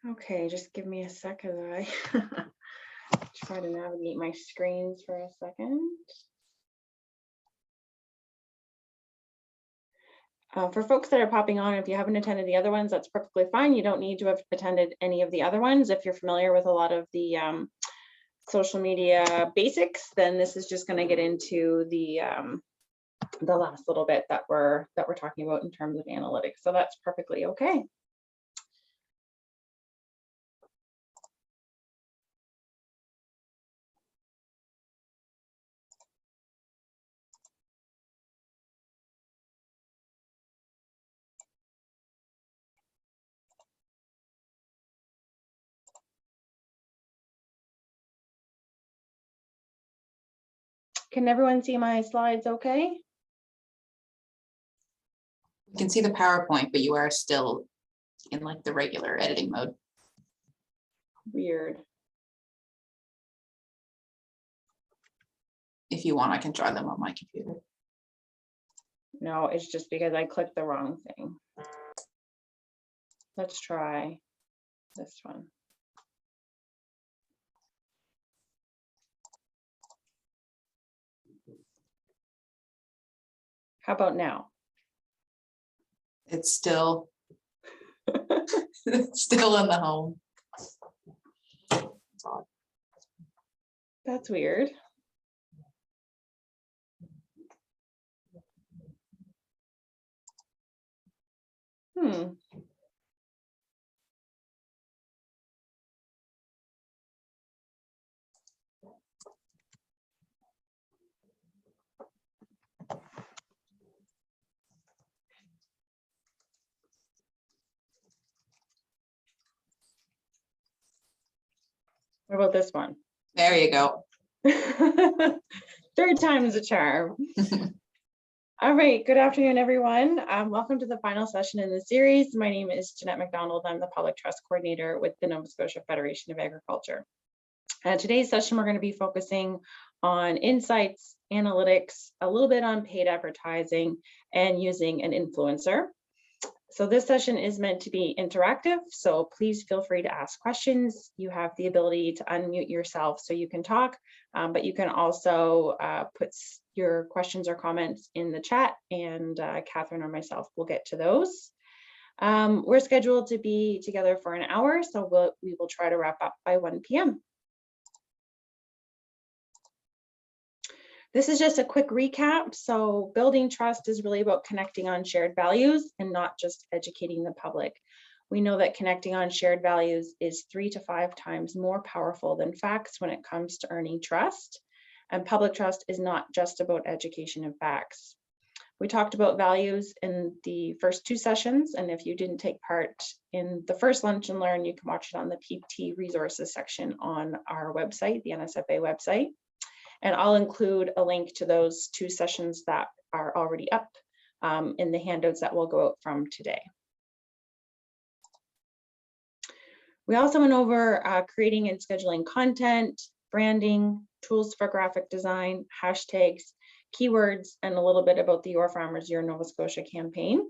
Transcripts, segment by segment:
Okay, just give me a sec as I try to navigate my screens for a second. For folks that are popping on, if you haven't attended the other ones, that's perfectly fine. You don't need to have attended any of the other ones. If you're familiar with a lot of the social media basics, then this is just going to get into the last little bit that we're talking about in terms of analytics. So that's perfectly okay. Can everyone see my slides okay? You can see the PowerPoint, but you are still in like the regular editing mode. Weird. If you want, I can draw them on my computer. No, it's just because I clicked the wrong thing. Let's try this one. How about now? It's still, it's still in the home. That's weird. What about this one? There you go. Third time is a charm. All right, good afternoon, everyone. Welcome to the final session in the series. My name is Jeanette McDonald. I'm the Public Trust Coordinator with the Nova Scotia Federation of Agriculture. Today's session, we're going to be focusing on insights, analytics, a little bit on paid advertising, and using an influencer. So this session is meant to be interactive, so please feel free to ask questions. You have the ability to unmute yourself so you can talk, but you can also put your questions or comments in the chat, and Catherine or myself will get to those. We're scheduled to be together for an hour, so we will try to wrap up by 1 p.m. This is just a quick recap. So building trust is really about connecting on shared values and not just educating the public. We know that connecting on shared values is 3 to 5 times more powerful than facts when it comes to earning trust. And public trust is not just about education and facts. We talked about values in the first 2 sessions, and if you didn't take part in the first Lunch and Learn, you can watch it on the PT resources section on our website, the NSFA website. And I'll include a link to those 2 sessions that are already up in the handouts that will go out from today. We also went over creating and scheduling content, branding, tools for graphic design, hashtags, keywords, and a little bit about the Your Farmers, Your Nova Scotia campaign.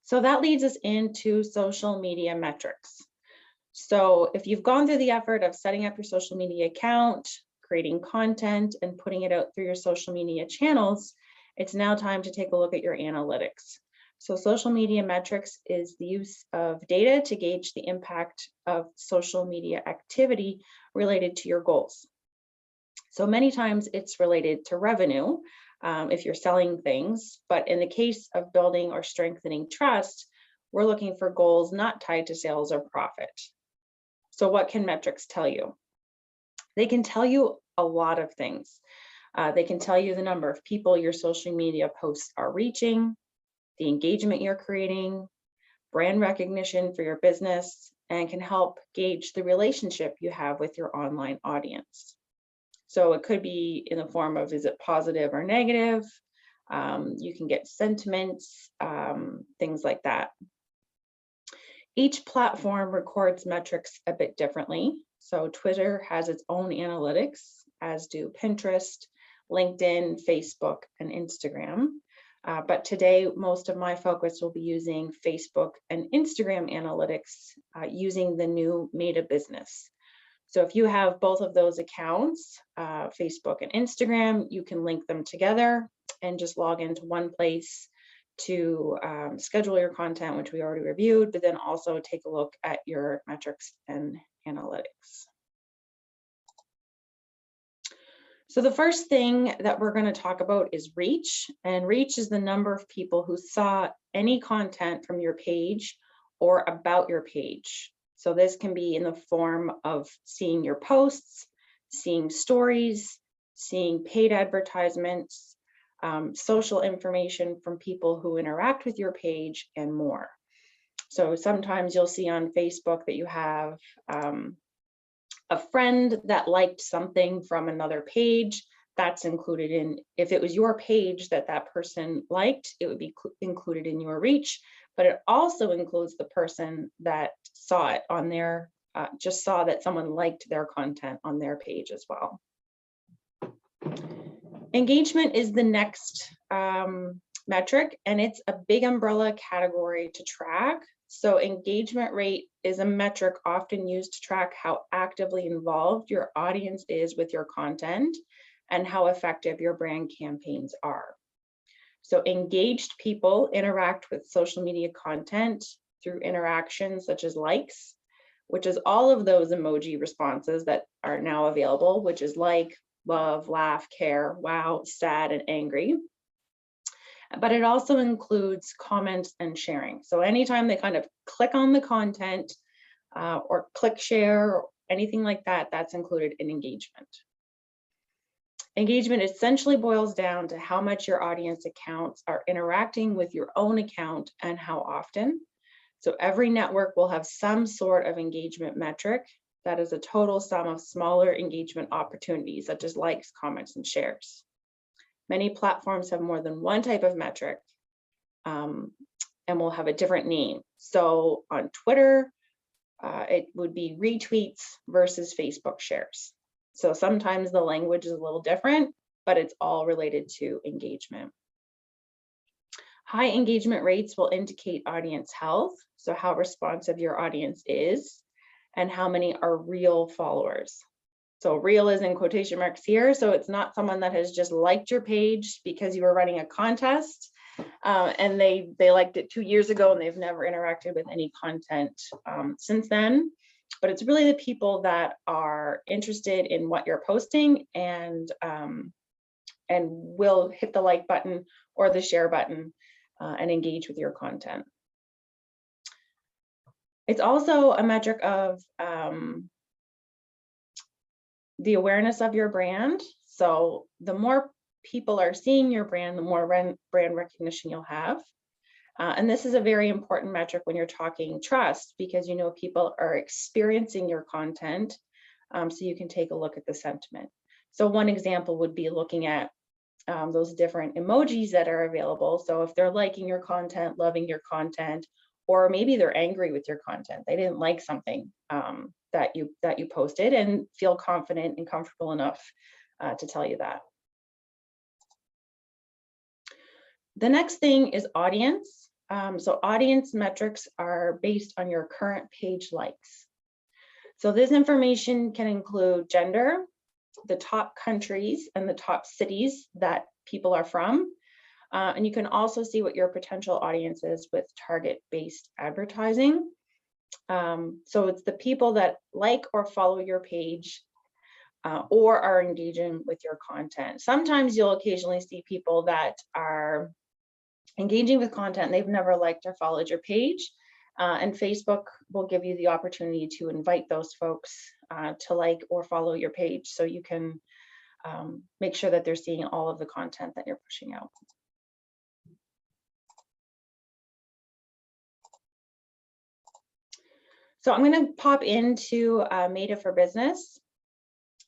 So that leads us into social media metrics. So if you've gone through the effort of setting up your social media account, creating content, and putting it out through your social media channels, it's now time to take a look at your analytics. So social media metrics is the use of data to gauge the impact of social media activity related to your goals. So many times it's related to revenue if you're selling things, but in the case of building or strengthening trust, we're looking for goals not tied to sales or profit. So what can metrics tell you? They can tell you a lot of things. They can tell you the number of people your social media posts are reaching, the engagement you're creating, brand recognition for your business, and can help gauge the relationship you have with your online audience. So it could be in the form of, is it positive or negative? You can get sentiments, things like that. Each platform records metrics a bit differently. So Twitter has its own analytics, as do Pinterest, LinkedIn, Facebook, and Instagram. But today, most of my focus will be using Facebook and Instagram analytics using the new Meta Business. So if you have both of those accounts, Facebook and Instagram, you can link them together and just log into one place to schedule your content, which we already reviewed, but then also take a look at your metrics and analytics. So the first thing that we're going to talk about is reach, and reach is the number of people who saw any content from your page or about your page. So this can be in the form of seeing your posts, seeing stories, seeing paid advertisements, social information from people who interact with your page, and more. So sometimes you'll see on Facebook that you have a friend that liked something from another page. That's included in, if it was your page that that person liked, it would be included in your reach, but it also includes the person that saw it on their, just saw that someone liked their content on their page as well. Engagement is the next metric, and it's a big umbrella category to track. So engagement rate is a metric often used to track how actively involved your audience is with your content and how effective your brand campaigns are. So engaged people interact with social media content through interactions such as likes, which is all of those emoji responses that are now available, which is like, love, laugh, care, wow, sad, and angry. But it also includes comments and sharing. So anytime they kind of click on the content or click share or anything like that, that's included in engagement. Engagement essentially boils down to how much your audience accounts are interacting with your own account and how often. So every network will have some sort of engagement metric that is a total sum of smaller engagement opportunities, such as likes, comments, and shares. Many platforms have more than one type of metric and will have a different name. So on Twitter, it would be retweets versus Facebook shares. So sometimes the language is a little different, but it's all related to engagement. High engagement rates will indicate audience health, so how responsive your audience is, and how many are real followers. So real is in quotation marks here. So it's not someone that has just liked your page because you were running a contest and they liked it 2 years ago and they've never interacted with any content since then. But it's really the people that are interested in what you're posting and will hit the like button or the share button and engage with your content. It's also a metric of the awareness of your brand. So the more people are seeing your brand, the more brand recognition you'll have. And this is a very important metric when you're talking trust, because you know people are experiencing your content, so you can take a look at the sentiment. So one example would be looking at those different emojis that are available. So if they're liking your content, loving your content, or maybe they're angry with your content, they didn't like something that you posted, and feel confident and comfortable enough to tell you that. The next thing is audience. So audience metrics are based on your current page likes. So this information can include gender, the top countries and the top cities that people are from. And you can also see what your potential audience is with target-based advertising. So it's the people that like or follow your page or are engaging with your content. Sometimes you'll occasionally see people that are engaging with content and they've never liked or followed your page. And Facebook will give you the opportunity to invite those folks to like or follow your page, so you can make sure that they're seeing all of the content that you're pushing out. So I'm going to pop into Meta for Business.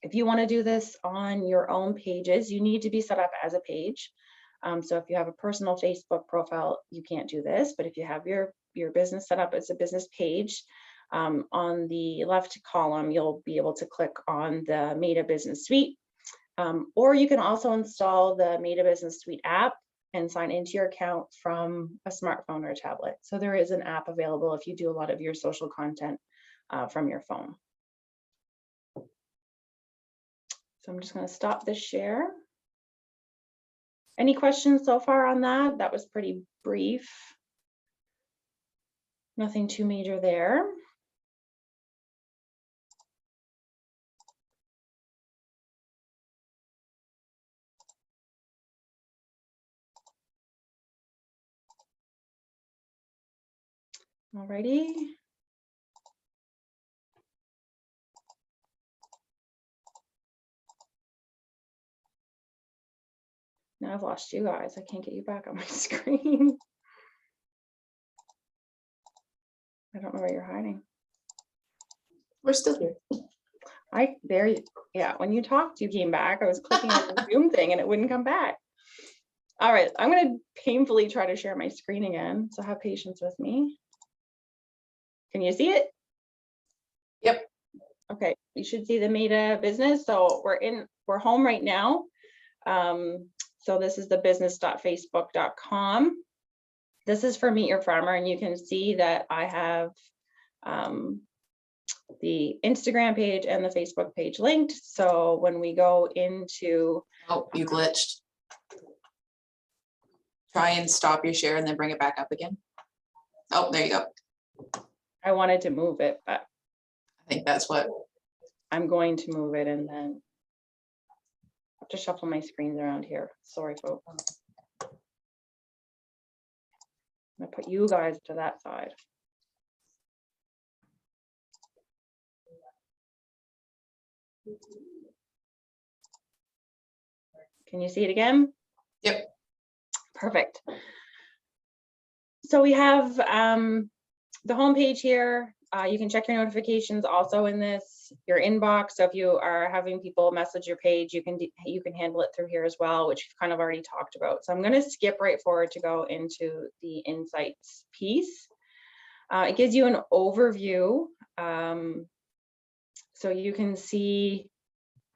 If you want to do this on your own pages, you need to be set up as a page. So if you have a personal Facebook profile, you can't do this, but if you have your business set up as a business page, on the left column, you'll be able to click on the Meta Business Suite, or you can also install the Meta Business Suite app and sign into your account from a smartphone or a tablet. So there is an app available if you do a lot of your social content from your phone. So I'm just going to stop this share. Any questions so far on that? That was pretty brief. Nothing too major there. Alrighty. Now I've lost you guys. I can't get you back on my screen. I don't know where you're hiding. We're still here. Yeah, when you talked, you came back. I was clicking on the Zoom thing and it wouldn't come back. All right, I'm going to painfully try to share my screen again. So have patience with me. Can you see it? Yep. Okay, you should see the Meta business. So we're home right now. So this is the business.facebook.com. This is for Meet Your Farmer, and you can see that I have the Instagram page and the Facebook page linked. So when we go into... Oh, you glitched. Try and stop your share and then bring it back up again. Oh, there you go. I wanted to move it, but I think that's what. I'm going to move it and then I have to shuffle my screens around here. Sorry, folks. I'm gonna put you guys to that side. Can you see it again? Yep. Perfect. So we have the homepage here. You can check your notifications also in this, your inbox. So if you are having people message your page, you can handle it through here as well, which we've kind of already talked about. So I'm going to skip right forward to go into the insights piece. It gives you an overview. So you can see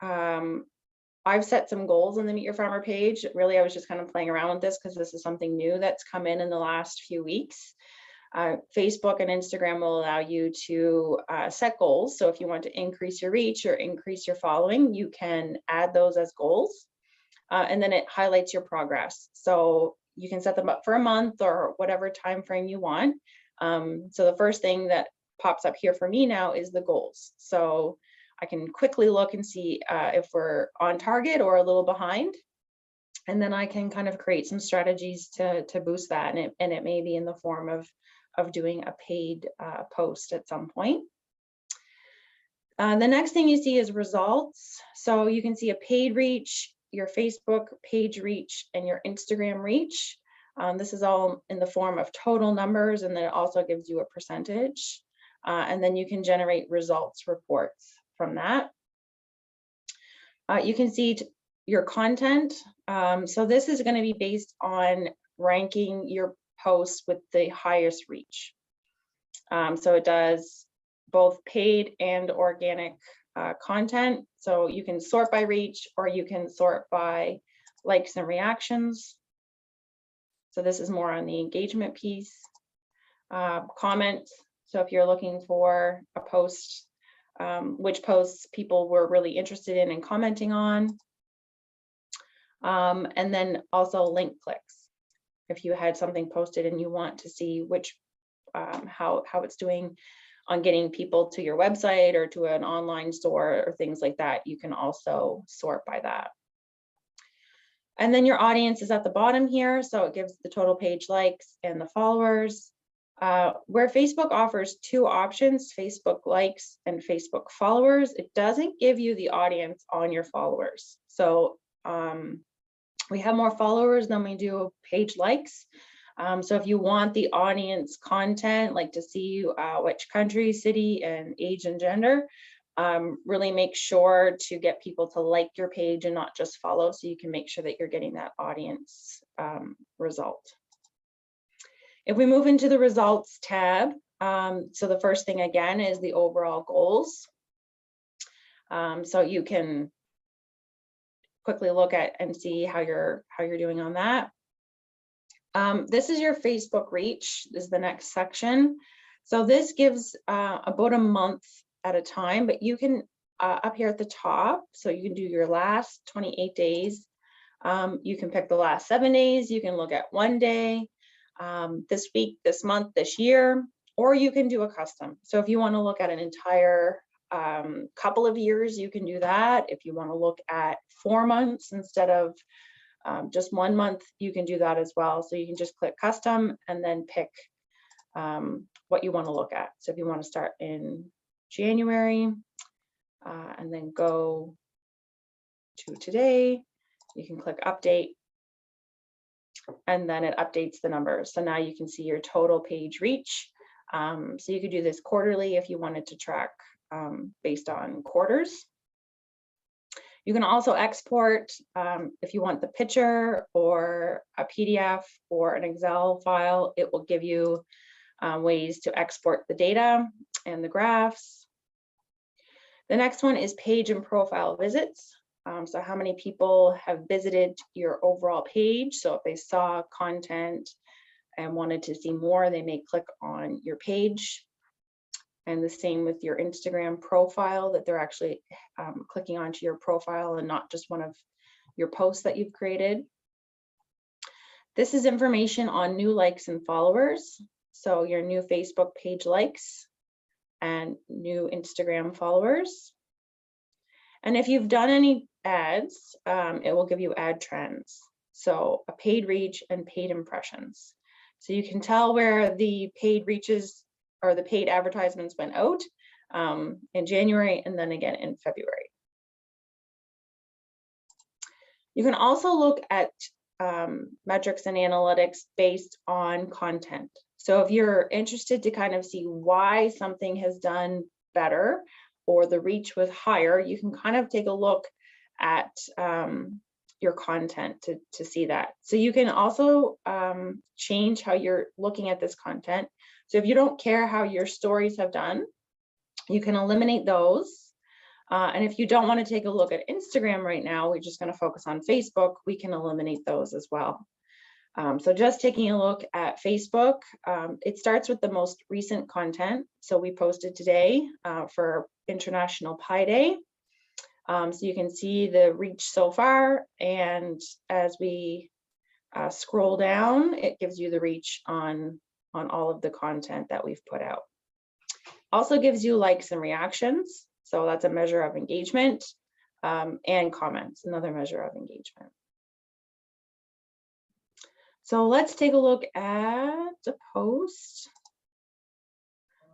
I've set some goals on the Meet Your Farmer page. Really, I was just kind of playing around with this because this is something new that's come in the last few weeks. Facebook and Instagram will allow you to set goals. So if you want to increase your reach or increase your following, you can add those as goals. And then it highlights your progress. So you can set them up for a month or whatever time frame you want. So the first thing that pops up here for me now is the goals. So I can quickly look and see if we're on target or a little behind. And then I can kind of create some strategies to boost that. And it may be in the form of doing a paid post at some point. The next thing you see is results. So you can see a paid reach, your Facebook page reach, and your Instagram reach. This is all in the form of total numbers, and then it also gives you a percentage. And then you can generate results reports from that. You can see your content. So this is going to be based on ranking your posts with the highest reach. So it does both paid and organic content. So you can sort by reach or you can sort by likes and reactions. So this is more on the engagement piece. Comments. So if you're looking for a post, which posts people were really interested in and commenting on. And then also link clicks. If you had something posted and you want to see which how it's doing on getting people to your website or to an online store or things like that, you can also sort by that. And then your audience is at the bottom here, so it gives the total page likes and the followers. Where Facebook offers two options, Facebook likes and Facebook followers, it doesn't give you the audience on your followers. So we have more followers than we do page likes. So if you want the audience content, like to see which country, city, and age and gender, really make sure to get people to like your page and not just follow, so you can make sure that you're getting that audience result. If we move into the results tab, so the first thing again is the overall goals. So you can quickly look at and see how you're doing on that. This is your Facebook reach, this is the next section. So this gives about a month at a time, but you can up here at the top, so you can do your last 28 days. You can pick the last 7 days, you can look at 1 day, this week, this month, this year, or you can do a custom. So if you want to look at an entire couple of years, you can do that. If you want to look at 4 months instead of just 1 month, you can do that as well. So you can just click custom and then pick what you want to look at. So if you want to start in January and then go to today, you can click update and then it updates the numbers. So now you can see your total page reach. So you could do this quarterly if you wanted to track based on quarters. You can also export if you want the picture or a PDF or an Excel file. It will give you ways to export the data and the graphs. The next one is page and profile visits. So how many people have visited your overall page? So if they saw content and wanted to see more, they may click on your page. And the same with your Instagram profile, that they're actually clicking onto your profile and not just one of your posts that you've created. This is information on new likes and followers. So your new Facebook page likes and new Instagram followers. And if you've done any ads, it will give you ad trends. So a paid reach and paid impressions. So you can tell where the paid reaches or the paid advertisements went out in January and then again in February. You can also look at metrics and analytics based on content. So if you're interested to kind of see why something has done better or the reach was higher, you can kind of take a look at your content to see that. So you can also change how you're looking at this content. So if you don't care how your stories have done, you can eliminate those. And if you don't want to take a look at Instagram right now, we're just going to focus on Facebook, we can eliminate those as well. So just taking a look at Facebook, it starts with the most recent content. So we posted today for International Pi Day. So you can see the reach so far, and as we scroll down, it gives you the reach on all of the content that we've put out. Also gives you likes and reactions. So that's a measure of engagement, and comments, another measure of engagement. So let's take a look at the post.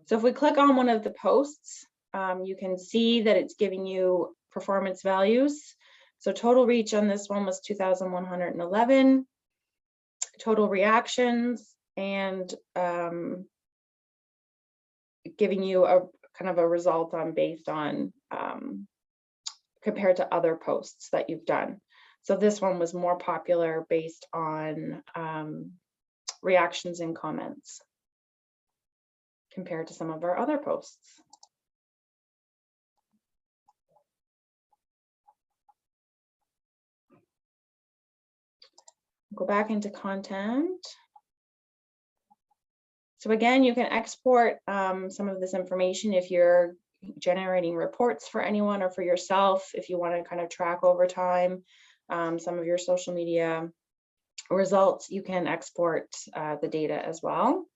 So if we click on one of the posts, you can see that it's giving you performance values. So total reach on this one was 2,111, total reactions, and giving you a kind of a result on based on compared to other posts that you've done. So this one was more popular based on reactions and comments compared to some of our other posts. Go back into content. So again, you can export some of this information if you're generating reports for anyone or for yourself, if you want to kind of track over time some of your social media results, you can export the data as well.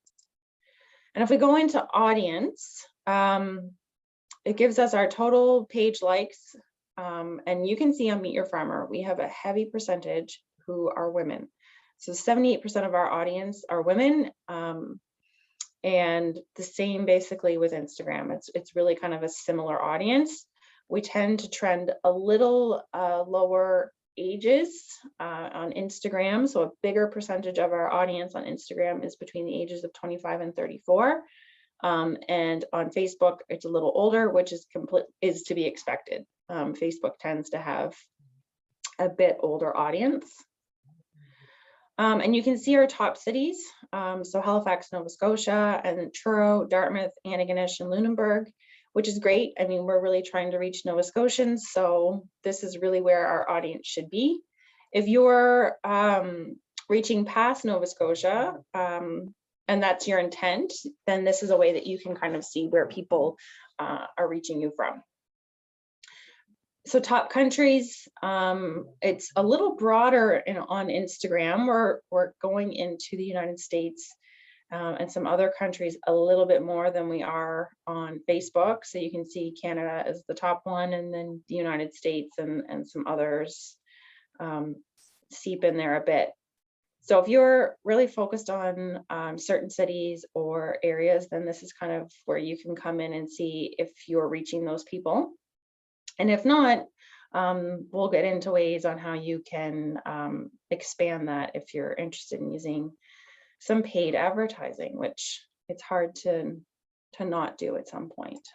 And if we go into audience, it gives us our total page likes. And you can see on Meet Your Farmer, we have a heavy percentage who are women. So 78% of our audience are women. And the same basically with Instagram. It's really kind of a similar audience. We tend to trend a little lower ages on Instagram. So a bigger percentage of our audience on Instagram is between the ages of 25 and 34. And on Facebook, it's a little older, which is to be expected. Facebook tends to have a bit older audience. And you can see our top cities. So Halifax, Nova Scotia, and Truro, Dartmouth, Antigonish, and Lunenburg, which is great. I mean, we're really trying to reach Nova Scotians, so this is really where our audience should be. If you're reaching past Nova Scotia, and that's your intent, then this is a way that you can kind of see where people are reaching you from. So top countries, it's a little broader on Instagram. We're going into the United States and some other countries a little bit more than we are on Facebook. So you can see Canada as the top one, and then the United States and some others seep in there a bit. So if you're really focused on certain cities or areas, then this is kind of where you can come in and see if you're reaching those people. And if not, we'll get into ways on how you can expand that if you're interested in using some paid advertising, which it's hard to not do at some point.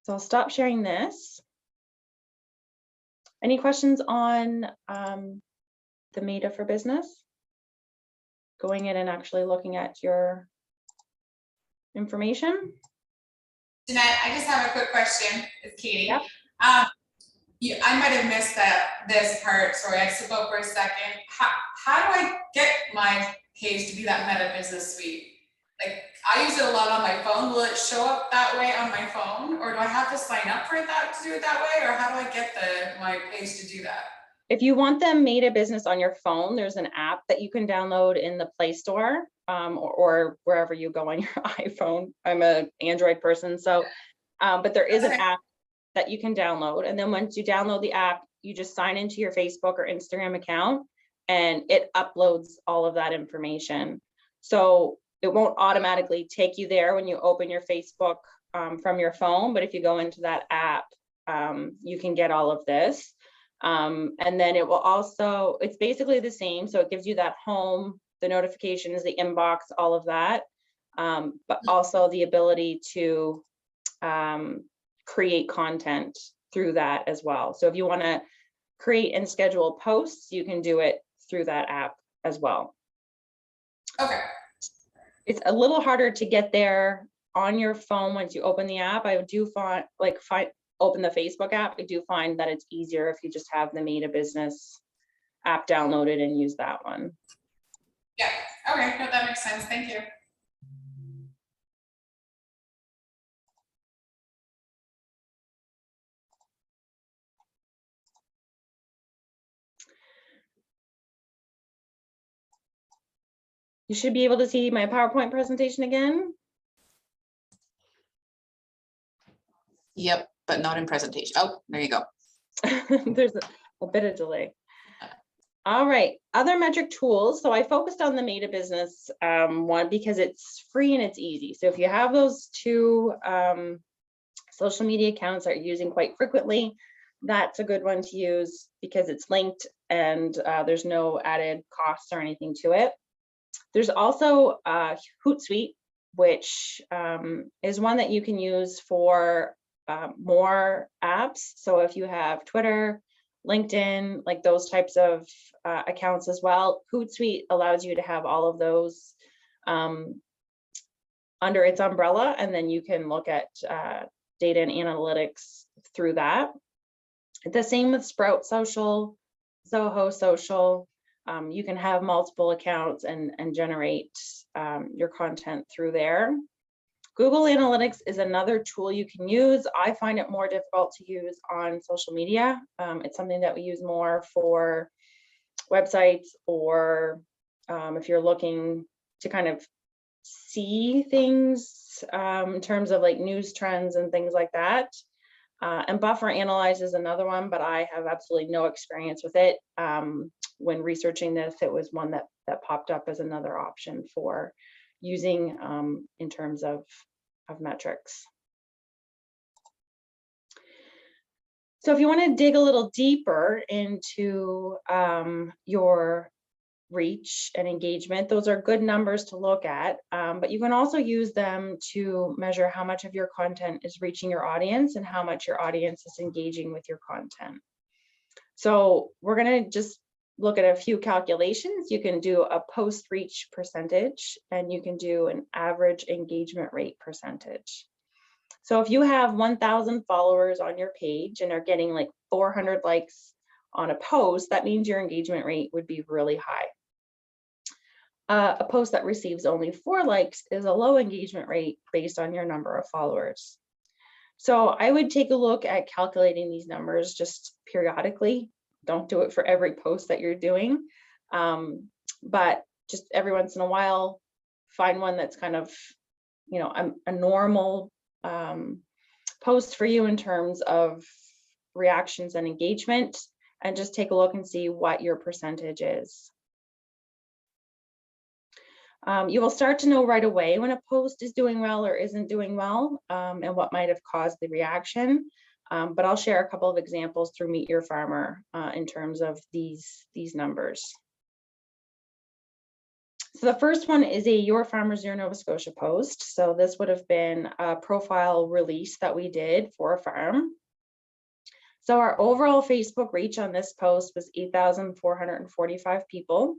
So I'll stop sharing this. Any questions on the Meta for Business? Going in and actually looking at your information? Jeanette, I just have a quick question. It's Katie. Yep. I might have missed this part. Sorry, I spoke for a second. How do I get my page to be that Meta Business Suite? Like, I use it a lot on my phone. Will it show up that way on my phone, or do I have to sign up for that to do it that way, or how do I get my page to do that? If you want them Meta Business on your phone, there's an app that you can download in the Play Store or wherever you go on your iPhone. I'm an Android person, so but there is an app that you can download, and then once you download the app, you just sign into your Facebook or Instagram account, and it uploads all of that information. So it won't automatically take you there when you open your Facebook from your phone, but if you go into that app, you can get all of this. And then it will also, it's basically the same. So it gives you that home, the notifications, the inbox, all of that, but also the ability to create content through that as well. So if you want to create and schedule posts, you can do it through that app as well. Okay. It's a little harder to get there on your phone once you open the app. I do open the Facebook app. I do find that it's easier if you just have the Meta Business app downloaded and use that one. Yeah. Okay. No, that makes sense. Thank you. You should be able to see my PowerPoint presentation again. Yep, but not in presentation. Oh, there you go. There's a bit of delay. All right, other metric tools. So I focused on the Meta Business one because it's free and it's easy. So if you have those two social media accounts that you're using quite frequently, that's a good one to use because it's linked and there's no added costs or anything to it. There's also Hootsuite, which is one that you can use for more apps. So if you have Twitter, LinkedIn, like those types of accounts as well, Hootsuite allows you to have all of those under its umbrella, and then you can look at data and analytics through that. The same with Sprout Social, Zoho Social. You can have multiple accounts and generate your content through there. Google Analytics is another tool you can use. I find it more difficult to use on social media. It's something that we use more for websites, or if you're looking to kind of see things in terms of like news trends and things like that. And Buffer Analyze is another one, but I have absolutely no experience with it. When researching this, it was one that popped up as another option for using in terms of metrics. So if you want to dig a little deeper into your reach and engagement, those are good numbers to look at, but you can also use them to measure how much of your content is reaching your audience and how much your audience is engaging with your content. So we're going to just look at a few calculations. You can do a post reach percentage, and you can do an average engagement rate percentage. So if you have 1,000 followers on your page and are getting like 400 likes on a post, that means your engagement rate would be really high. A post that receives only 4 likes is a low engagement rate based on your number of followers. So I would take a look at calculating these numbers just periodically. Don't do it for every post that you're doing, but just every once in a while, find one that's kind of, you know, a normal post for you in terms of reactions and engagement, and just take a look and see what your percentage is. You will start to know right away when a post is doing well or isn't doing well, and what might have caused the reaction. But I'll share a couple of examples through Meet Your Farmer in terms of these numbers. So the first one is a Your Farmers Your Nova Scotia post. So this would have been a profile release that we did for a farm. So our overall Facebook reach on this post was 8,445 people,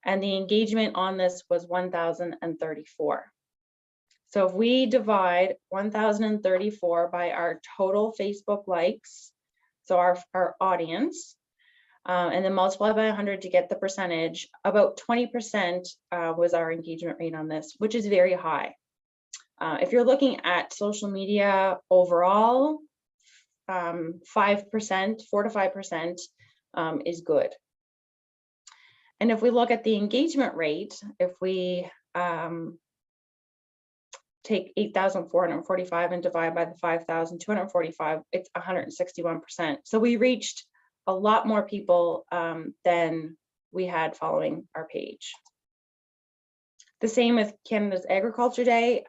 and the engagement on this was 1,034. So if we divide 1,034 by our total Facebook likes, so our audience, and then multiply by 100 to get the percentage, about 20% was our engagement rate on this, which is very high. If you're looking at social media overall, 4 to 5% is good. And if we look at the engagement rate, if we take 8,445 and divide by the 5,245, it's 161%. So we reached a lot more people than we had following our page. The same with Canada's Agriculture Day.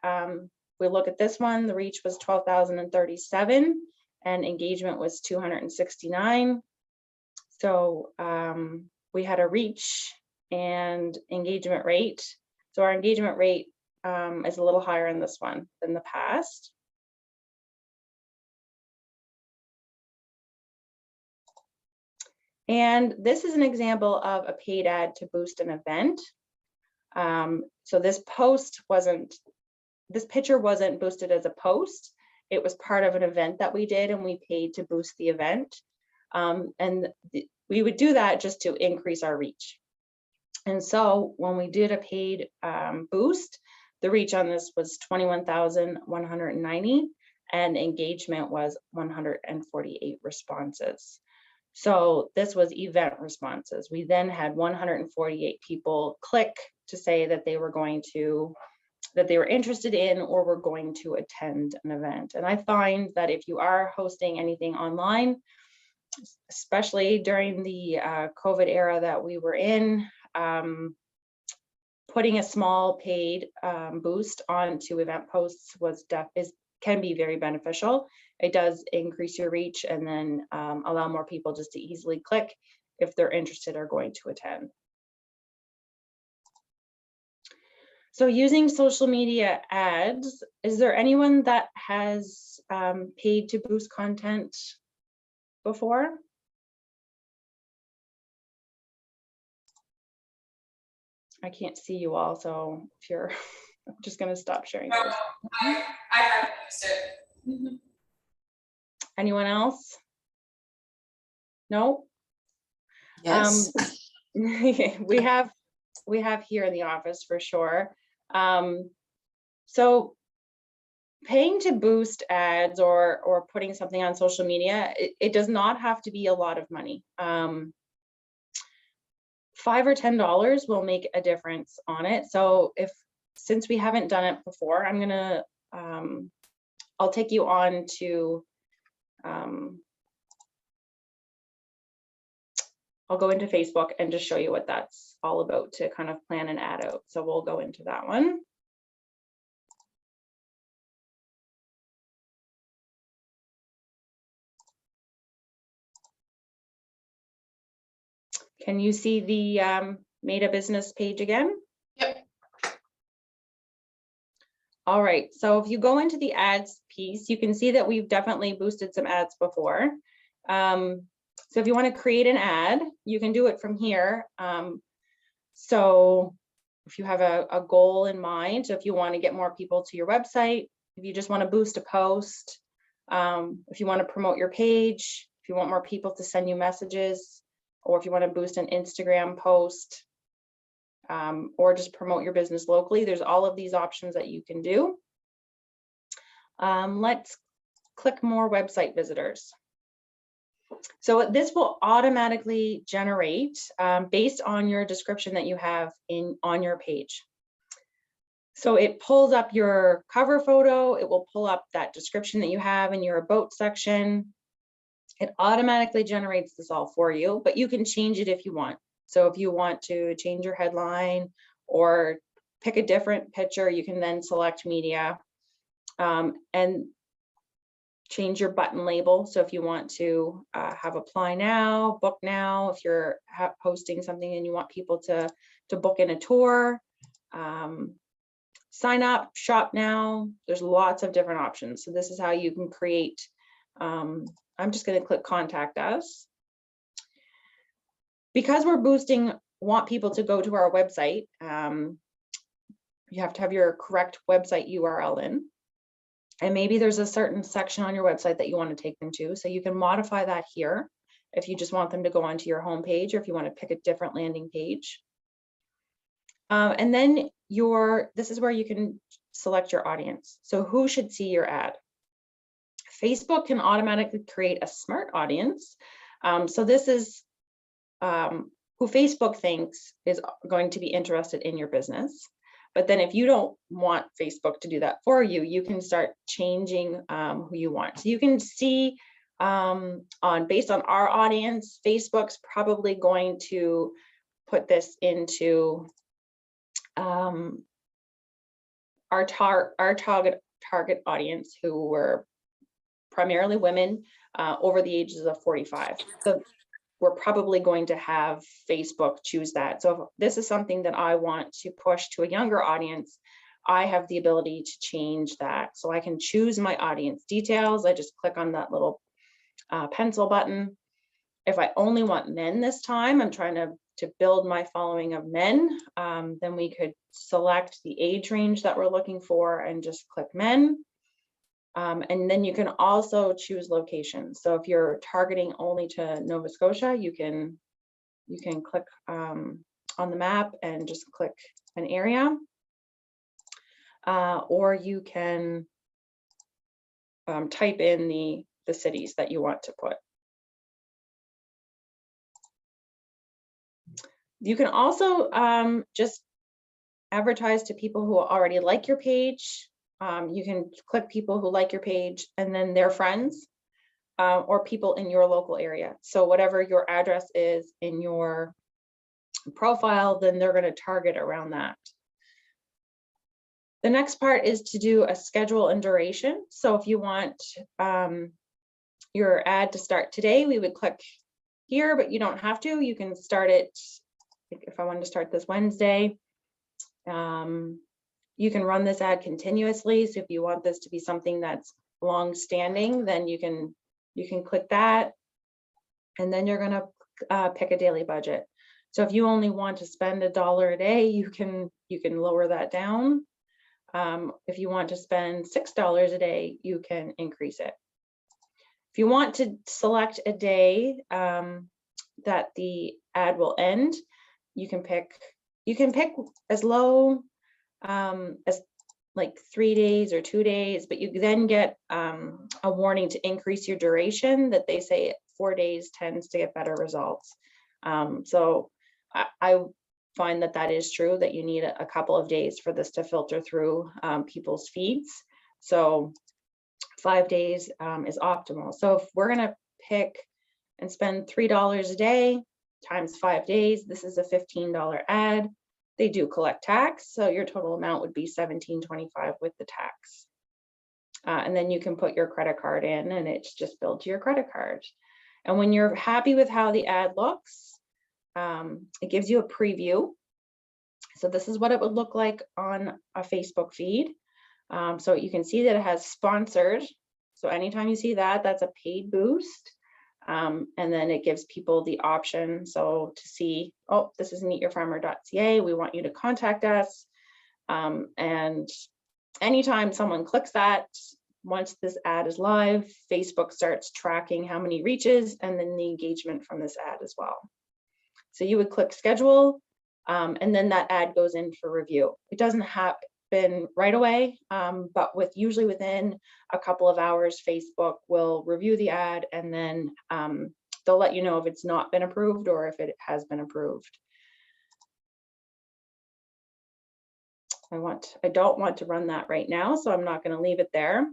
We look at this one, the reach was 12,037 and engagement was 269. So we had a reach and engagement rate. So our engagement rate is a little higher in this one than the past. And this is an example of a paid ad to boost an event. So this picture wasn't boosted as a post. It was part of an event that we did and we paid to boost the event. We would do that just to increase our reach. And so when we did a paid boost, the reach on this was 21,190 and engagement was 148 responses. So this was event responses. We then had 148 people click to say that they were interested in or were going to attend an event. And I find that if you are hosting anything online, especially during the COVID era that we were in, putting a small paid boost onto event posts can be very beneficial. It does increase your reach and then allow more people just to easily click if they're interested or going to attend. So using social media ads, is there anyone that has paid to boost content before? I can't see you all, so if you're, I'm just going to stop sharing. No, I haven't used it. Mm-hmm. Anyone else? No? Yes. We have here in the office for sure. So paying to boost ads or putting something on social media, it does not have to be a lot of money. $5 or $10 will make a difference on it. So since we haven't done it before, I'm gonna I'll take you on to I'll go into Facebook and just show you what that's all about to kind of plan an ad out. So we'll go into that one. Can you see the Made a Business page again? Yep. All right, so if you go into the ads piece, you can see that we've definitely boosted some ads before. So if you want to create an ad, you can do it from here. So if you have a goal in mind, so if you want to get more people to your website, if you just want to boost a post, if you want to promote your page, if you want more people to send you messages, or if you want to boost an Instagram post, or just promote your business locally, there's all of these options that you can do. Let's click more website visitors. So this will automatically generate based on your description that you have on your page. So it pulls up your cover photo, it will pull up that description that you have in your about section. It automatically generates this all for you, but you can change it if you want. So if you want to change your headline or pick a different picture, you can then select media and change your button label. So if you want to have apply now, book now, if you're hosting something and you want people to book in a tour, sign up, shop now, there's lots of different options. So this is how you can create, I'm just going to click contact us. Because we're boosting, want people to go to our website, you have to have your correct website URL in. And maybe there's a certain section on your website that you want to take them to. So you can modify that here if you just want them to go onto your homepage, or if you want to pick a different landing page. And then this is where you can select your audience. So who should see your ad? Facebook can automatically create a smart audience. So this is who Facebook thinks is going to be interested in your business. But then if you don't want Facebook to do that for you, you can start changing who you want. So you can see based on our audience, Facebook's probably going to put this into our target audience, who were primarily women over the ages of 45. So we're probably going to have Facebook choose that. So if this is something that I want to push to a younger audience, I have the ability to change that. So I can choose my audience details. I just click on that little pencil button. If I only want men this time, I'm trying to build my following of men, then we could select the age range that we're looking for and just click men. And then you can also choose location. So if you're targeting only to Nova Scotia, you can click on the map and just click an area, or you can type in the cities that you want to put. You can also just advertise to people who already like your page. You can click people who like your page and then their friends, or people in your local area. So whatever your address is in your profile, then they're going to target around that. The next part is to do a schedule and duration. So if you want your ad to start today, we would click here, but you don't have to. You can start it, if I wanted to start this Wednesday. You can run this ad continuously. So if you want this to be something that's long-standing, then you can click that, and then you're going to pick a daily budget. So if you only want to spend $1 a day, you can lower that down. If you want to spend $6 a day, you can increase it. If you want to select a day that the ad will end, you can pick as low as like 3 days or 2 days, but you then get a warning to increase your duration, that they say 4 days tends to get better results. So I find that is true, that you need a couple of days for this to filter through people's feeds. So 5 days is optimal. So if we're going to pick and spend $3 a day times 5 days, this is a $15 ad. They do collect tax, so your total amount would be $17.25 with the tax. And then you can put your credit card in, and it's just billed to your credit card. And when you're happy with how the ad looks, it gives you a preview. So this is what it would look like on a Facebook feed. So you can see that it has sponsored. So anytime you see that, that's a paid boost. And then it gives people the option, so to see, oh, this is meetyourfarmer.ca, we want you to contact us. And anytime someone clicks that, once this ad is live, Facebook starts tracking how many reaches and then the engagement from this ad as well. So you would click schedule, and then that ad goes in for review. It doesn't happen right away, but usually within a couple of hours, Facebook will review the ad, and then they'll let you know if it's not been approved or if it has been approved. I don't want to run that right now, so I'm not going to leave it there.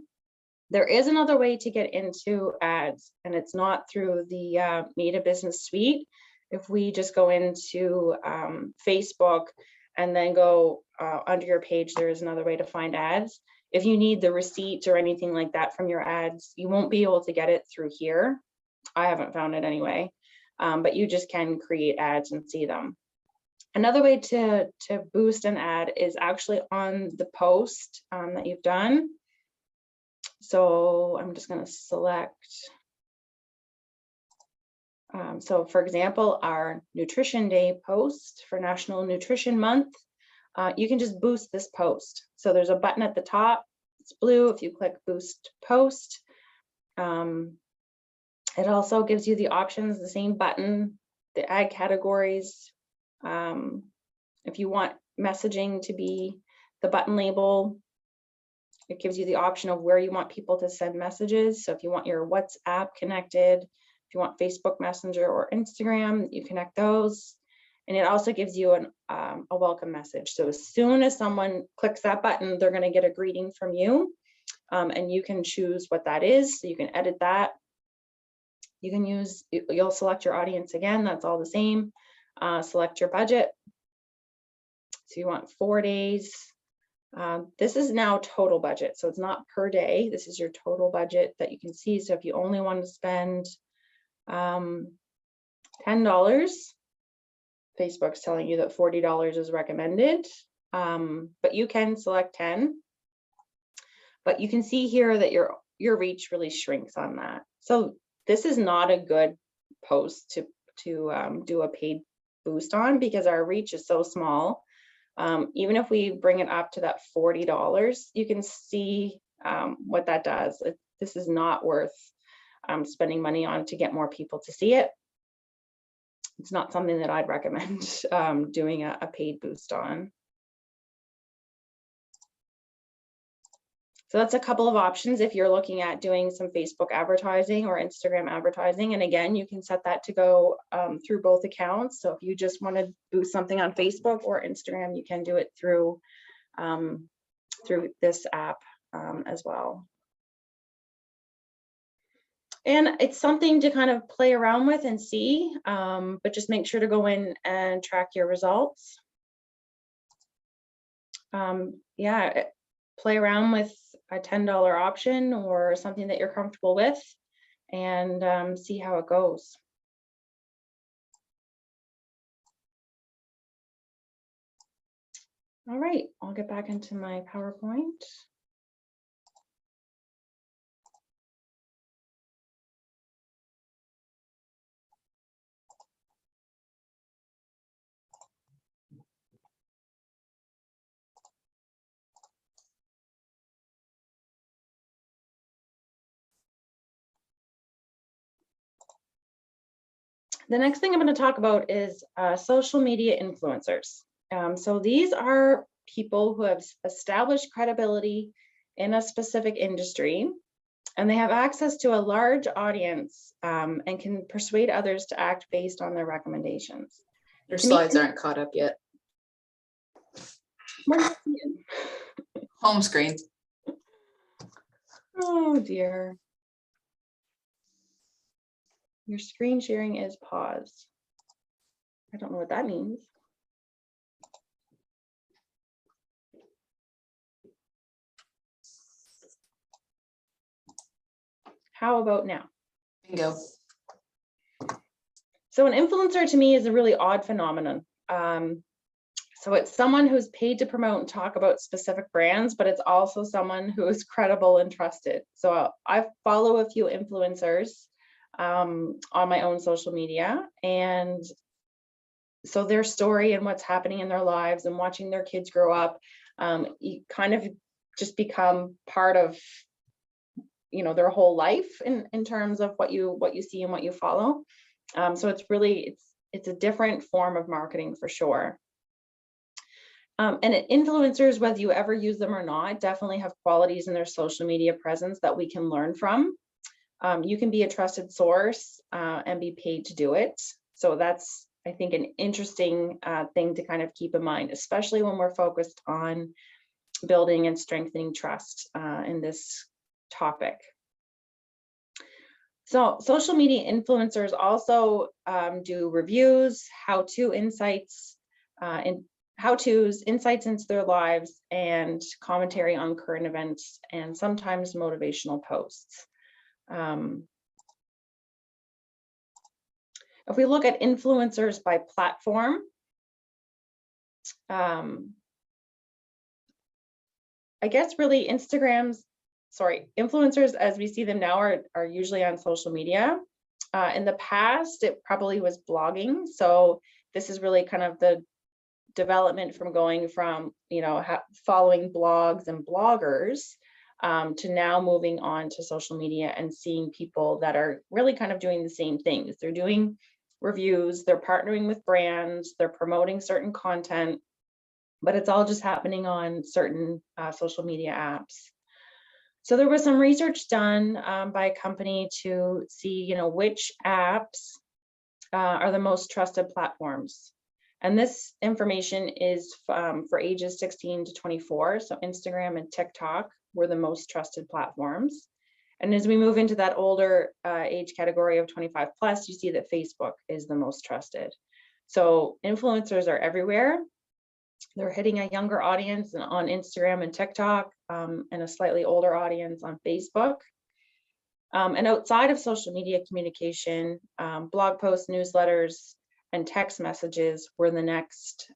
There is another way to get into ads, and it's not through the Meta Business Suite. If we just go into Facebook and then go under your page, there is another way to find ads. If you need the receipt or anything like that from your ads, you won't be able to get it through here. I haven't found it anyway, but you just can create ads and see them. Another way to boost an ad is actually on the post that you've done. So I'm just going to select. So for example, our Nutrition Day post for National Nutrition Month, you can just boost this post. So there's a button at the top, it's blue. If you click boost post, it also gives you the options, the same button, the ad categories. If you want messaging to be the button label, it gives you the option of where you want people to send messages. So if you want your WhatsApp connected, if you want Facebook Messenger or Instagram, you connect those. And it also gives you a welcome message. So as soon as someone clicks that button, they're going to get a greeting from you. And you can choose what that is. So you can edit that. You'll select your audience again. That's all the same. Select your budget. So you want 4 days. This is now total budget. So it's not per day. This is your total budget that you can see. So if you only want to spend $10, Facebook's telling you that $40 is recommended, but you can select 10. But you can see here that your reach really shrinks on that. So this is not a good post to do a paid boost on, because our reach is so small. Even if we bring it up to that $40, you can see what that does. This is not worth spending money on to get more people to see it. It's not something that I'd recommend doing a paid boost on. So that's a couple of options if you're looking at doing some Facebook advertising or Instagram advertising. And again, you can set that to go through both accounts. So if you just want to boost something on Facebook or Instagram, you can do it through this app as well. And it's something to kind of play around with and see, but just make sure to go in and track your results. Yeah, play around with a $10 option or something that you're comfortable with, and see how it goes. All right, I'll get back into my PowerPoint. The next thing I'm going to talk about is social media influencers. So these are people who have established credibility in a specific industry, and they have access to a large audience and can persuade others to act based on their recommendations. Your slides aren't caught up yet. Home screen. Oh dear. Your screen sharing is paused. I don't know what that means. How about now? Bingo. So an influencer to me is a really odd phenomenon. So it's someone who's paid to promote and talk about specific brands, but it's also someone who is credible and trusted. So I follow a few influencers on my own social media, and so their story and what's happening in their lives and watching their kids grow up, you kind of just become part of, you know, their whole life in terms of what you see and what you follow. So it's it's a different form of marketing for sure. And influencers, whether you ever use them or not, definitely have qualities in their social media presence that we can learn from. You can be a trusted source and be paid to do it. So that's, I think, an interesting thing to kind of keep in mind, especially when we're focused on building and strengthening trust in this topic. So social media influencers also do reviews, how-to insights, how-tos, insights into their lives, and commentary on current events, and sometimes motivational posts. If we look at influencers by platform, I guess really influencers as we see them now are usually on social media. In the past, it probably was blogging. So this is really kind of the development from going from, following blogs and bloggers to now moving on to social media and seeing people that are really kind of doing the same things. They're doing reviews, they're partnering with brands, they're promoting certain content, but it's all just happening on certain social media apps. So there was some research done by a company to see, which apps are the most trusted platforms. And this information is for ages 16 to 24. So Instagram and TikTok were the most trusted platforms. And as we move into that older age category of 25 plus, you see that Facebook is the most trusted. So influencers are everywhere. They're hitting a younger audience on Instagram and TikTok, and a slightly older audience on Facebook. And outside of social media communication, blog posts, newsletters, and text messages were the next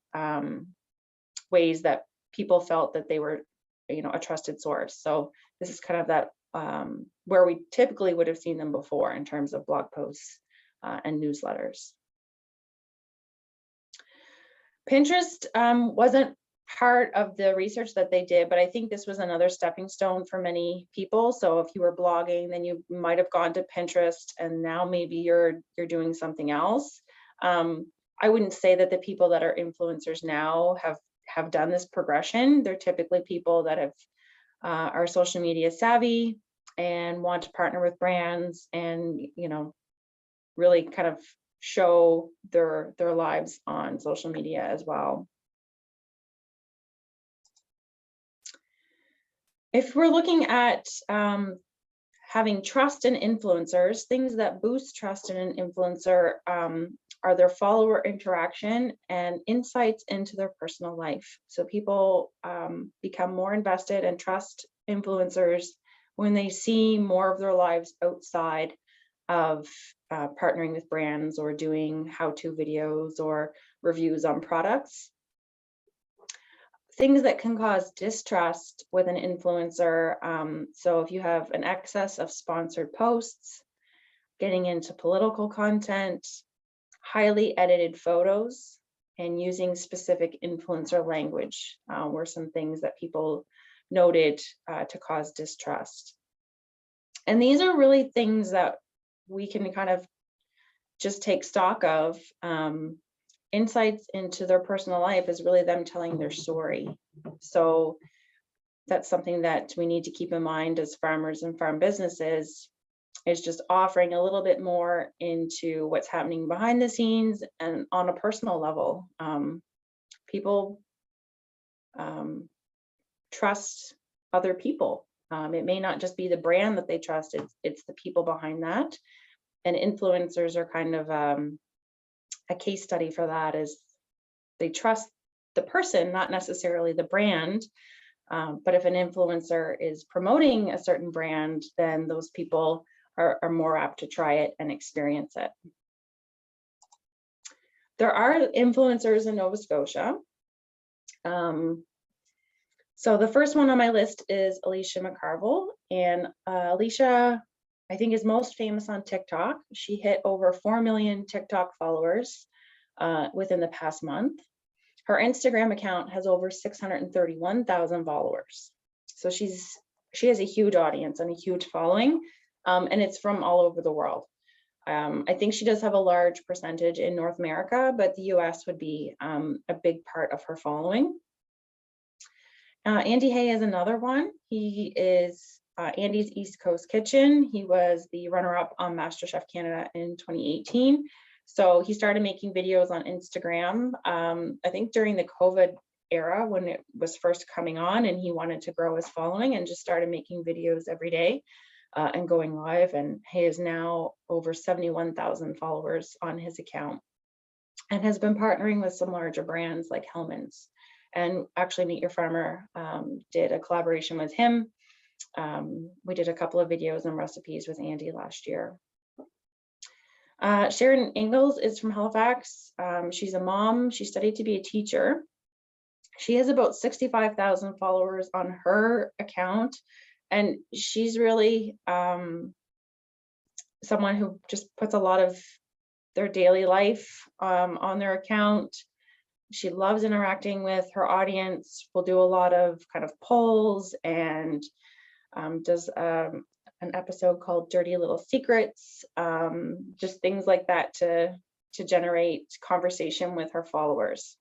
ways that people felt that they were, a trusted source. So this is kind of that where we typically would have seen them before in terms of blog posts and newsletters. Pinterest wasn't part of the research that they did, but I think this was another stepping stone for many people. So if you were blogging, then you might have gone to Pinterest, and now maybe you're doing something else. I wouldn't say that the people that are influencers now have done this progression. They're typically people that are social media savvy and want to partner with brands and really kind of show their lives on social media as well. If we're looking at having trust in influencers, things that boost trust in an influencer are their follower interaction and insights into their personal life. So people become more invested and trust influencers when they see more of their lives outside of partnering with brands or doing how-to videos or reviews on products. Things that can cause distrust with an influencer. So if you have an excess of sponsored posts, getting into political content, highly edited photos, and using specific influencer language were some things that people noted to cause distrust. And these are really things that we can kind of just take stock of. Insights into their personal life is really them telling their story. So that's something that we need to keep in mind as farmers and farm businesses, is just offering a little bit more into what's happening behind the scenes and on a personal level. People trust other people. It may not just be the brand that they trust, it's the people behind that. And influencers are kind of a case study for that, is they trust the person, not necessarily the brand. But if an influencer is promoting a certain brand, then those people are more apt to try it and experience it. There are influencers in Nova Scotia. So the first one on my list is Alicia McCarville, and Alicia, I think, is most famous on TikTok. She hit over 4 million TikTok followers within the past month. Her Instagram account has over 631,000 followers. So she has a huge audience and a huge following, and it's from all over the world. I think she does have a large percentage in North America, but the US would be a big part of her following. Andy Hay is another one. He is Andy's East Coast Kitchen. He was the runner-up on MasterChef Canada in 2018. So he started making videos on Instagram, I think during the COVID era when it was first coming on, and he wanted to grow his following and just started making videos every day and going live. And he is now over 71,000 followers on his account and has been partnering with some larger brands like Hellmann's. And actually Meet Your Farmer did a collaboration with him. We did a couple of videos and recipes with Andy last year. Sharon Ingalls is from Halifax. She's a mom. She studied to be a teacher. She has about 65,000 followers on her account. And she's really someone who just puts a lot of their daily life on their account. She loves interacting with her audience, will do a lot of kind of polls and does an episode called Dirty Little Secrets, just things like that to generate conversation with her followers.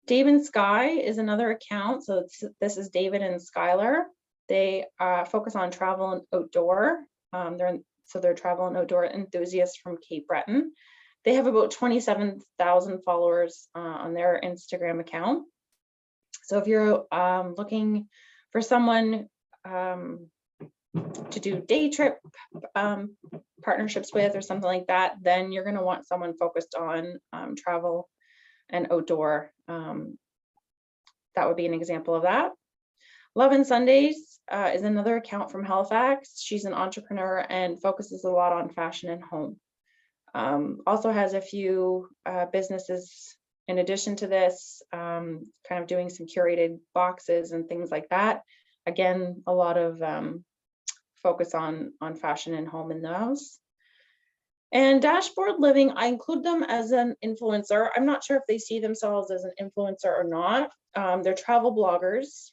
Dave and Sky is another account. So this is David and Skylar. They focus on travel and outdoor. They're travel and outdoor enthusiasts from Cape Breton. They have about 27,000 followers on their Instagram account. So if you're looking for someone to do day trip partnerships with or something like that, then you're going to want someone focused on travel and outdoor. That would be an example of that. Love and Sundays is another account from Halifax. She's an entrepreneur and focuses a lot on fashion and home. Also has a few businesses in addition to this, kind of doing some curated boxes and things like that. Again, a lot of focus on fashion and home in those. And Dashboard Living, I include them as an influencer. I'm not sure if they see themselves as an influencer or not. They're travel bloggers.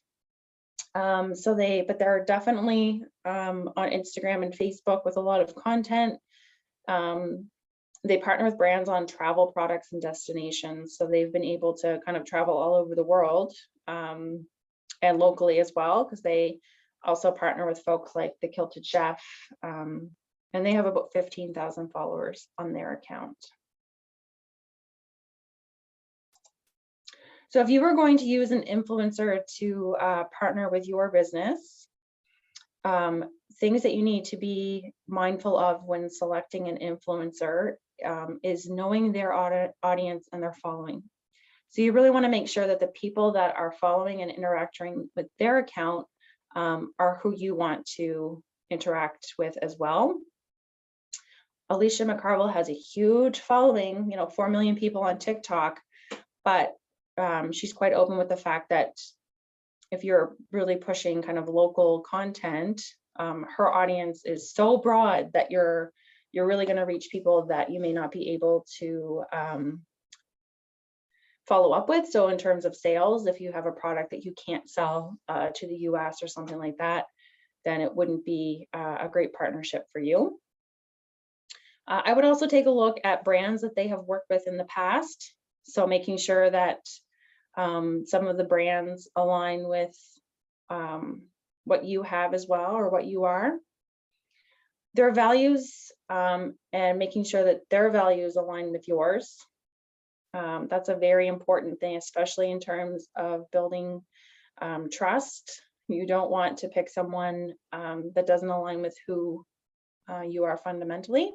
But they're definitely on Instagram and Facebook with a lot of content. They partner with brands on travel products and destinations. So they've been able to kind of travel all over the world and locally as well, because they also partner with folks like The Kilted Chef. And they have about 15,000 followers on their account. So if you were going to use an influencer to partner with your business, things that you need to be mindful of when selecting an influencer is knowing their audience and their following. So you really want to make sure that the people that are following and interacting with their account are who you want to interact with as well. Alicia McCarville has a huge following, 4 million people on TikTok, but she's quite open with the fact that if you're really pushing kind of local content, her audience is so broad that you're really going to reach people that you may not be able to follow up with. So in terms of sales, if you have a product that you can't sell to the US or something like that, then it wouldn't be a great partnership for you. I would also take a look at brands that they have worked with in the past. So making sure that some of the brands align with what you have as well, or what you are. Their values and making sure that their values align with yours. That's a very important thing, especially in terms of building trust. You don't want to pick someone that doesn't align with who you are fundamentally.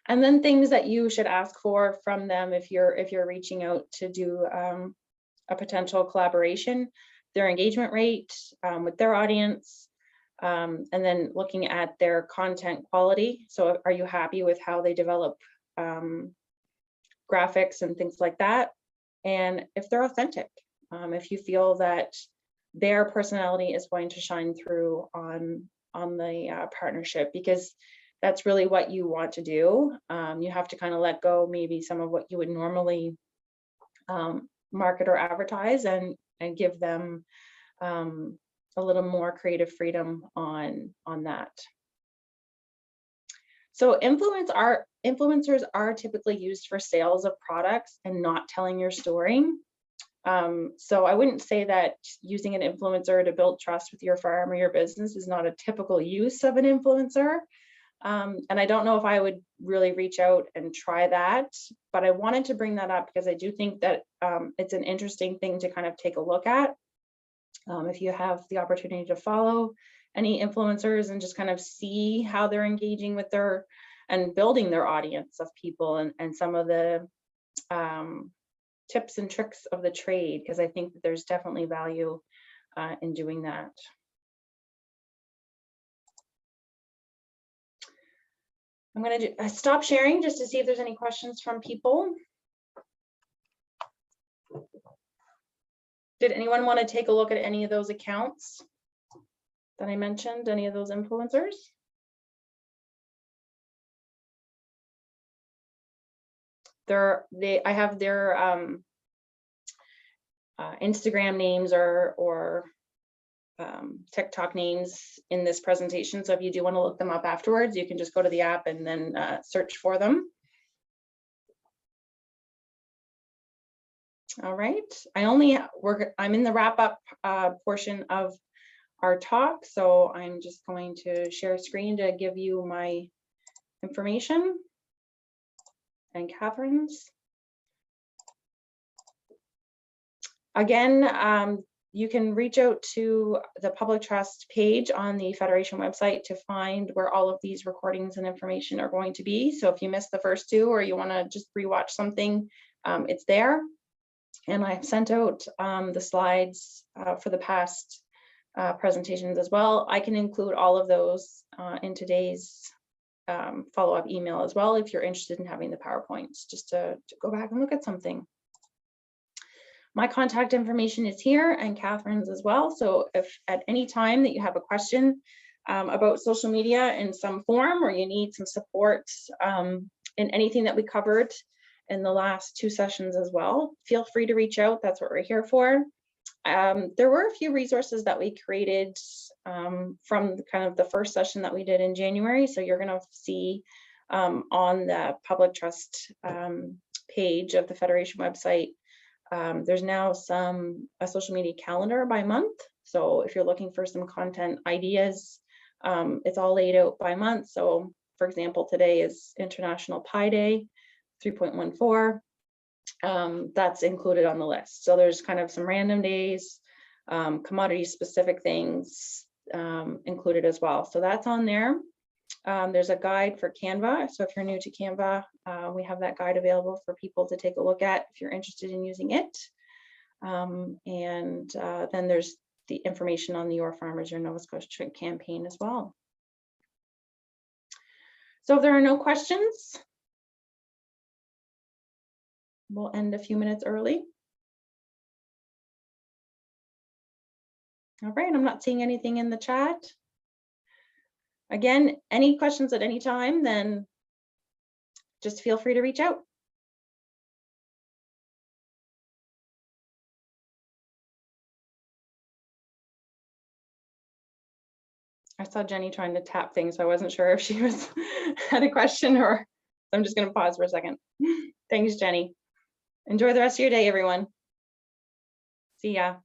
And then things that you should ask for from them if you're reaching out to do a potential collaboration, their engagement rate with their audience, and then looking at their content quality. So are you happy with how they develop graphics and things like that? And if they're authentic, if you feel that their personality is going to shine through on the partnership, because that's really what you want to do. You have to kind of let go maybe some of what you would normally market or advertise, and give them a little more creative freedom on that. So influencers are typically used for sales of products and not telling your story. So I wouldn't say that using an influencer to build trust with your farm or your business is not a typical use of an influencer. And I don't know if I would really reach out and try that, but I wanted to bring that up because I do think that it's an interesting thing to kind of take a look at. If you have the opportunity to follow any influencers and just kind of see how they're engaging with their and building their audience of people and some of the tips and tricks of the trade, because I think that there's definitely value in doing that. I'm going to stop sharing just to see if there's any questions from people. Did anyone want to take a look at any of those accounts that I mentioned, any of those influencers? I have their Instagram names or TikTok names in this presentation. So if you do want to look them up afterwards, you can just go to the app and then search for them. All right, I'm in the wrap up portion of our talk. So I'm just going to share a screen to give you my information and Catherine's. Again, you can reach out to the Public Trust page on the Federation website to find where all of these recordings and information are going to be. So if you missed the first two or you want to just rewatch something, it's there. And I've sent out the slides for the past presentations as well. I can include all of those in today's follow-up email as well if you're interested in having the PowerPoints, just to go back and look at something. My contact information is here and Catherine's as well. So if at any time that you have a question about social media in some form, or you need some support in anything that we covered in the last two sessions as well, feel free to reach out. That's what we're here for. There were a few resources that we created from kind of the first session that we did in January. So you're going to see on the Public Trust page of the Federation website, there's now a social media calendar by month. So if you're looking for some content ideas, it's all laid out by month. So for example, today is International Pi Day 3.14. That's included on the list. So there's kind of some random days, commodity specific things included as well. So that's on there. There's a guide for Canva. So if you're new to Canva, we have that guide available for people to take a look at if you're interested in using it. Then there's the information on the Your Farmers, Your Nova Scotia campaign as well. So if there are no questions, we'll end a few minutes early. All right, I'm not seeing anything in the chat. Again, any questions at any time, then just feel free to reach out. I saw Jenny trying to tap things, so I wasn't sure if she had a question, or I'm just going to pause for a second. Thanks, Jenny. Enjoy the rest of your day, everyone. See ya.